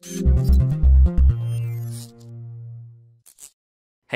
Hey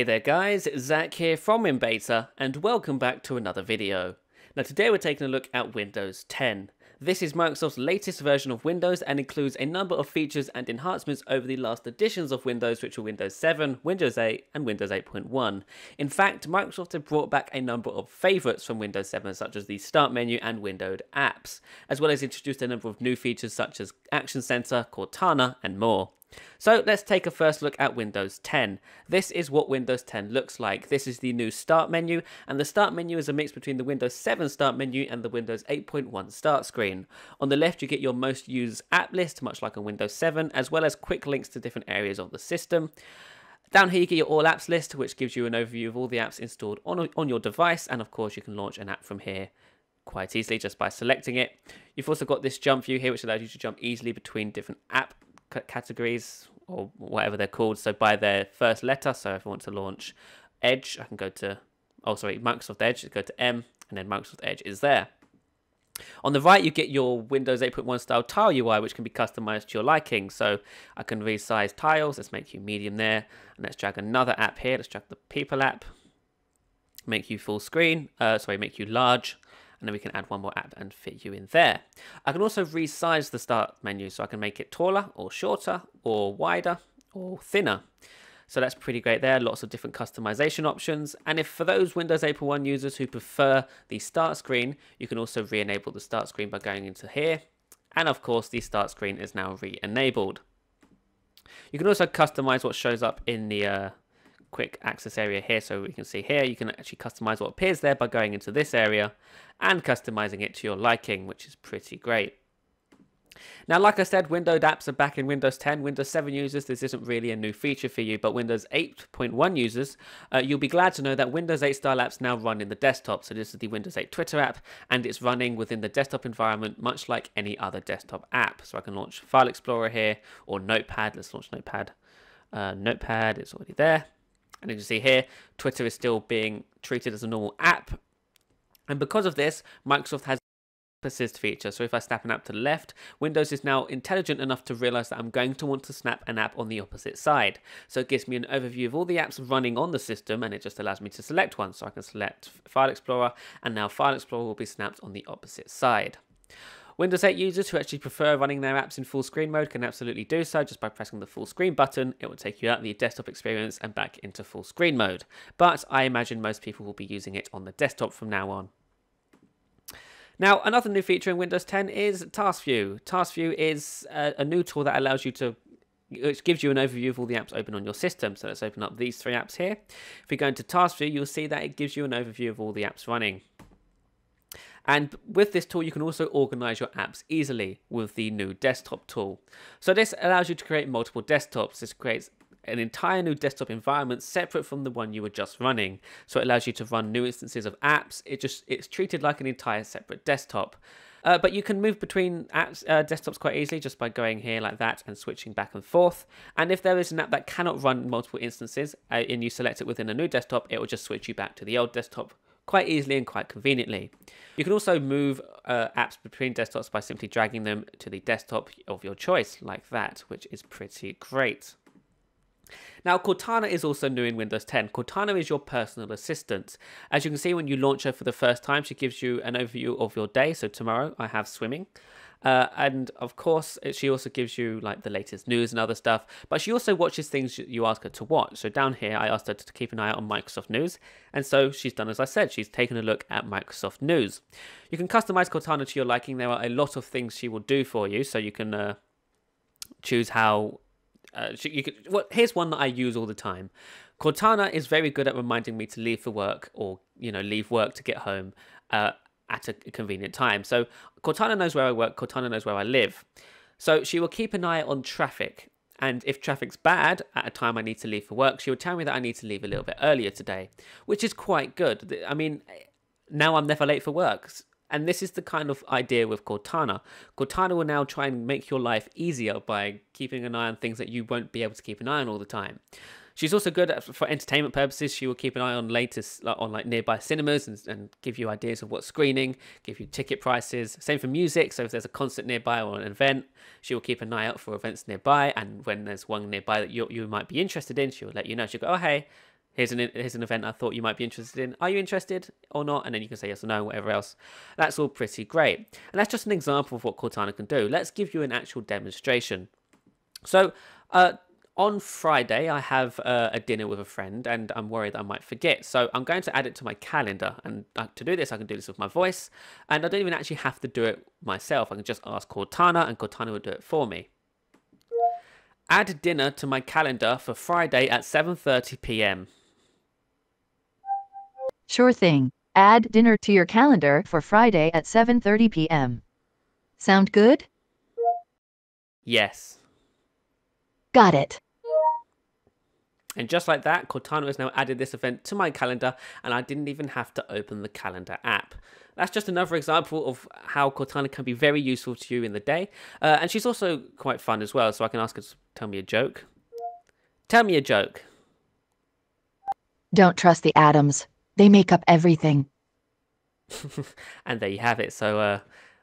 there guys, Zach here from InBeta, and welcome back to another video. Now today we're taking a look at Windows 10. This is Microsoft's latest version of Windows and includes a number of features and enhancements over the last editions of Windows, which were Windows 7, Windows 8 and Windows 8.1. In fact, Microsoft have brought back a number of favourites from Windows 7 such as the Start menu and windowed apps, as well as introduced a number of new features such as Action Center, Cortana and more. So let's take a first look at Windows 10. This is what Windows 10 looks like. This is the new Start menu, and the Start menu is a mix between the Windows 7 Start menu and the Windows 8.1 Start screen. On the left you get your most used app list, much like on Windows 7, as well as quick links to different areas of the system. Down here you get your All Apps list, which gives you an overview of all the apps installed on your device, and of course you can launch an app from here quite easily just by selecting it. You've also got this jump view here, which allows you to jump easily between different app categories or whatever they're called, so by their first letter. So if I want to launch Edge, I can go to Microsoft Edge, go to M, and then Microsoft Edge is there. On the right you get your Windows 8.1 style tile UI, which can be customized to your liking. So I can resize tiles. Let's make you medium there, and let's drag another app here. Let's drag the People app, make you full screen, make you large, and then we can add one more app and fit you in there. I can also resize the Start menu, so I can make it taller or shorter or wider or thinner. So that's pretty great there, lots of different customization options. And if for those Windows 8.1 users who prefer the Start screen, you can also re-enable the Start screen by going into here. And of course, the Start screen is now re-enabled. You can also customize what shows up in the quick access area here. So we can see here you can actually customize what appears there by going into this area and customizing it to your liking, which is pretty great. Now, like I said, windowed apps are back in Windows 10. Windows 7 users, this isn't really a new feature for you, but Windows 8.1 users, you'll be glad to know that Windows 8 style apps now run in the desktop. So this is the Windows 8 Twitter app, and it's running within the desktop environment, much like any other desktop app. So I can launch File Explorer here, or Notepad. Let's launch Notepad. Notepad is already there. And as you see here, Twitter is still being treated as a normal app. And because of this, Microsoft has persist feature. So if I snap an app to the left, Windows is now intelligent enough to realize that I'm going to want to snap an app on the opposite side. So it gives me an overview of all the apps running on the system, and it just allows me to select one. So I can select File Explorer, and now File Explorer will be snapped on the opposite side. Windows 8 users who actually prefer running their apps in full screen mode can absolutely do so just by pressing the full screen button. It will take you out of the desktop experience and back into full screen mode. But I imagine most people will be using it on the desktop from now on. Now, another new feature in Windows 10 is Task View. Task View is a new tool that allows you to, which gives you an overview of all the apps open on your system. So let's open up these three apps here. If we go into Task View, you'll see that it gives you an overview of all the apps running. And with this tool, you can also organize your apps easily with the new desktop tool. So this allows you to create multiple desktops. This creates an entire new desktop environment separate from the one you were just running. So it allows you to run new instances of apps. It's treated like an entire separate desktop. But you can move between apps, desktops quite easily just by going here like that and switching back and forth. And if there is an app that cannot run multiple instances and you select it within a new desktop, it will just switch you back to the old desktop quite easily and quite conveniently. You can also move apps between desktops by simply dragging them to the desktop of your choice like that, which is pretty great. Now, Cortana is also new in Windows 10. Cortana is your personal assistant. As you can see, when you launch her for the first time, she gives you an overview of your day. So tomorrow I have swimming. And of course, she also gives you like the latest news and other stuff. But she also watches things you ask her to watch. So down here, I asked her to keep an eye out on Microsoft News. And so she's done as I said. She's taken a look at Microsoft News. You can customize Cortana to your liking. There are a lot of things she will do for you. So you can choose how... here's one that I use all the time. Cortana is very good at reminding me to leave for work or, leave work to get home at a convenient time. So Cortana knows where I work. Cortana knows where I live. So she will keep an eye on traffic. And if traffic's bad at a time I need to leave for work, she will tell me that I need to leave a little bit earlier today, which is quite good. I mean, now I'm never late for work. And this is the kind of idea with Cortana. Cortana will now try and make your life easier by keeping an eye on things that you won't be able to keep an eye on all the time. She's also good for entertainment purposes. She will keep an eye on latest, like nearby cinemas and give you ideas of what's screening, give you ticket prices. Same for music. So if there's a concert nearby or an event, she will keep an eye out for events nearby. And when there's one nearby that you might be interested in, she will let you know. She'll go, oh, hey, here's an event I thought you might be interested in. Are you interested or not? And then you can say yes or no, whatever else. That's all pretty great. And that's just an example of what Cortana can do. Let's give you an actual demonstration. So, on Friday, I have a dinner with a friend, and I'm worried I might forget. So I'm going to add it to my calendar. And to do this, I can do this with my voice. And I don't even actually have to do it myself. I can just ask Cortana, and Cortana will do it for me. Add dinner to my calendar for Friday at 7:30 p.m. Sure thing. Add dinner to your calendar for Friday at 7:30 p.m. Sound good? Yes. Got it. And just like that, Cortana has now added this event to my calendar, and I didn't even have to open the calendar app. That's just another example of how Cortana can be very useful to you in the day. And she's also quite fun as well, so I can ask her to tell me a joke. Tell me a joke. Don't trust the atoms. They make up everything. And there you have it. So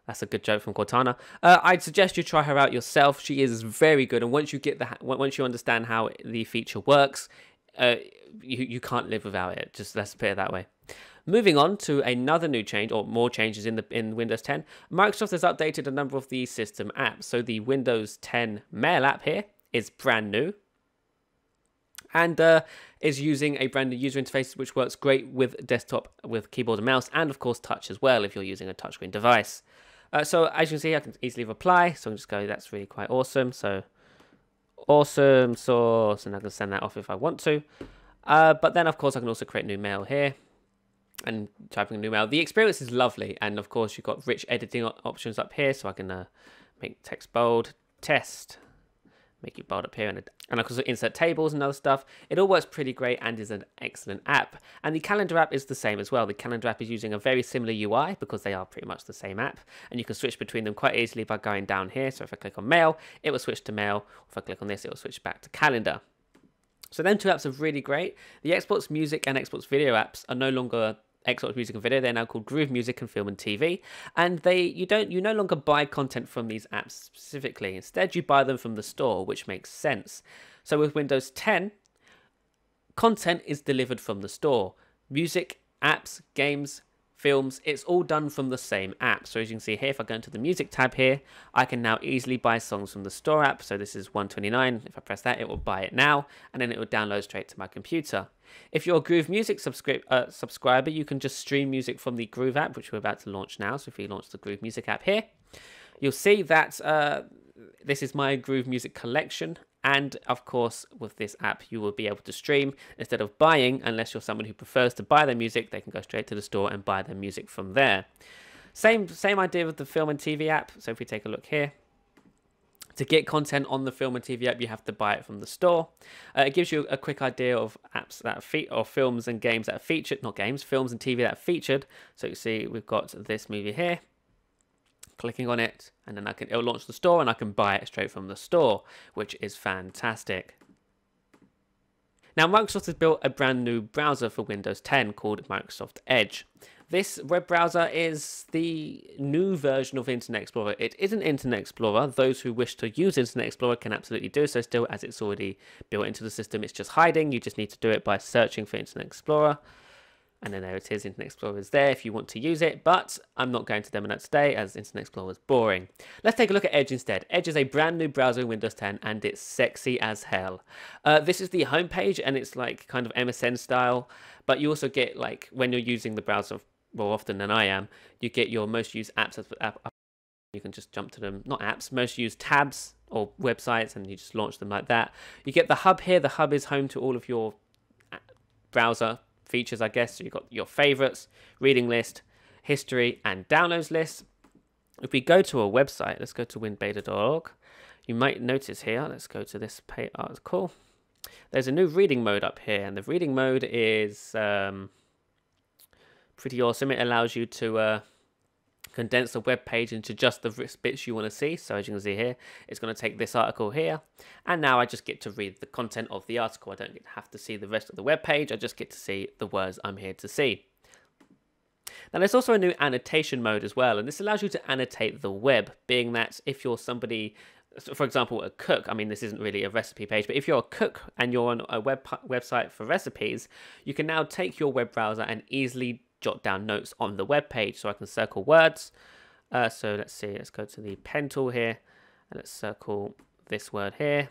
that's a good joke from Cortana. I'd suggest you try her out yourself. She is very good, and once you understand how the feature works, you can't live without it. Just let's put it that way. Moving on to another new change, or more changes in Windows 10. Microsoft has updated a number of the system apps. So the Windows 10 Mail app here is brand new, and is using a brand new user interface which works great with desktop, with keyboard and mouse, and of course touch as well if you're using a touchscreen device. So as you can see, I can easily reply. So I'm just going, that's really quite awesome. So awesome source, and I can send that off if I want to. But then of course I can also create new mail here and typing a new mail. The experience is lovely, and of course you've got rich editing options up here, so I can make text bold, test, make it bold up here, and I can also insert tables and other stuff. It all works pretty great and is an excellent app. And the calendar app is the same as well. The calendar app is using a very similar UI because they are pretty much the same app, and you can switch between them quite easily by going down here. So if I click on mail, it will switch to mail. If I click on this, it will switch back to calendar. So them two apps are really great. The Xbox Music and Xbox Video apps are no longer Xbox Music and Video. They're now called Groove Music and Film and TV, and you no longer buy content from these apps specifically. Instead, you buy them from the store, which makes sense. So with Windows 10, content is delivered from the store. Music, apps, games, films, it's all done from the same app. So as you can see here, if I go into the music tab here, I can now easily buy songs from the store app. So this is 129. If I press that, it will buy it now, and then it will download straight to my computer. If you're a Groove Music subscriber, you can just stream music from the Groove app, which we're about to launch now. So if we launch the Groove Music app here, you'll see that this is my Groove Music collection. And of course, with this app, you will be able to stream instead of buying. Unless you're someone who prefers to buy their music, they can go straight to the store and buy their music from there. Same idea with the Film and TV app. So if we take a look here, to get content on the Film and TV app, you have to buy it from the store. It gives you a quick idea of apps that are or films and games that are featured, not games, films and TV that are featured. So you see, we've got this movie here. Clicking on it, and then it'll launch the store, and I can buy it straight from the store, which is fantastic. Now, Microsoft has built a brand new browser for Windows 10 called Microsoft Edge. This web browser is the new version of Internet Explorer. It isn't Internet Explorer. Those who wish to use Internet Explorer can absolutely do so still, as it's already built into the system. It's just hiding. You just need to do it by searching for Internet Explorer. And then there it is, Internet Explorer is there if you want to use it, but I'm not going to demo that today as Internet Explorer is boring. Let's take a look at Edge instead. Edge is a brand new browser in Windows 10, and it's sexy as hell. This is the homepage, and it's like kind of MSN style, but you also get, like, when you're using the browser more often than I am, you get your most used apps. You can just jump to them, not apps, most used tabs or websites, and you just launch them like that. You get the hub here. The hub is home to all of your browser features, I guess. So you've got your favorites, reading list, history, and downloads list. If we go to a website, let's go to winbeta.org. You might notice here, let's go to this page article. There's a new reading mode up here, and the reading mode is pretty awesome. It allows you to condense the web page into just the bits you want to see. So as you can see here, it's going to take this article here, and now I just get to read the content of the article. I don't have to see the rest of the web page. I just get to see the words I'm here to see. Now there's also a new annotation mode as well, and this allows you to annotate the web, being that if you're somebody, for example, a cook, I mean, this isn't really a recipe page, but if you're a cook and you're on a website for recipes, you can now take your web browser and easily jot down notes on the web page. So I can circle words. So let's see, let's go to the pen tool here, and let's circle this word here,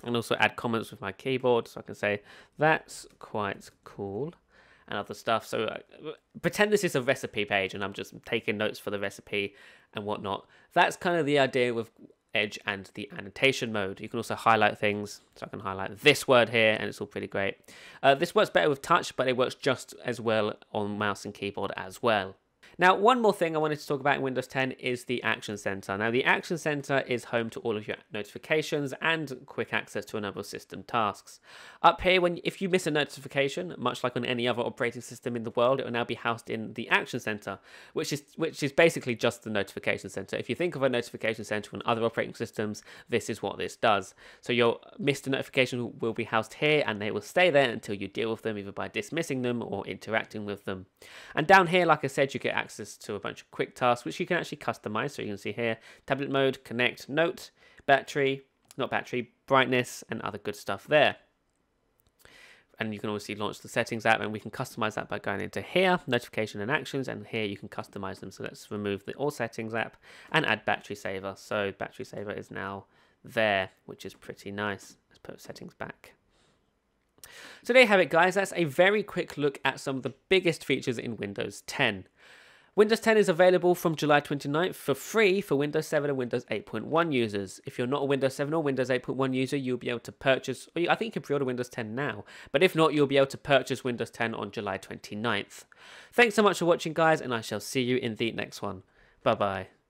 and also add comments with my keyboard. So I can say, that's quite cool, and other stuff. So pretend this is a recipe page and I'm just taking notes for the recipe and whatnot. That's kind of the idea with Edge and the annotation mode. You can also highlight things, so I can highlight this word here and it's all pretty great. This works better with touch, but it works just as well on mouse and keyboard as well. Now, one more thing I wanted to talk about in Windows 10 is the Action Center. Now, the Action Center is home to all of your notifications and quick access to a number of system tasks. Up here, if you miss a notification, much like on any other operating system in the world, it will now be housed in the Action Center, which is basically just the notification center. If you think of a notification center on other operating systems, this is what this does. So your missed notification will be housed here, and they will stay there until you deal with them, either by dismissing them or interacting with them. And down here, like I said, you get access to a bunch of quick tasks, which you can actually customize. So you can see here, tablet mode, connect, note, battery, brightness, and other good stuff there. And you can obviously launch the settings app, and we can customize that by going into here, notification and actions, and here you can customize them. So let's remove the all settings app and add battery saver. So battery saver is now there, which is pretty nice. Let's put settings back. So there you have it, guys. That's a very quick look at some of the biggest features in Windows 10. Windows 10 is available from July 29th for free for Windows 7 and Windows 8.1 users. If you're not a Windows 7 or Windows 8.1 user, you'll be able to purchase, or I think you can pre-order Windows 10 now, but if not, you'll be able to purchase Windows 10 on July 29th. Thanks so much for watching, guys, and I shall see you in the next one. Bye-bye.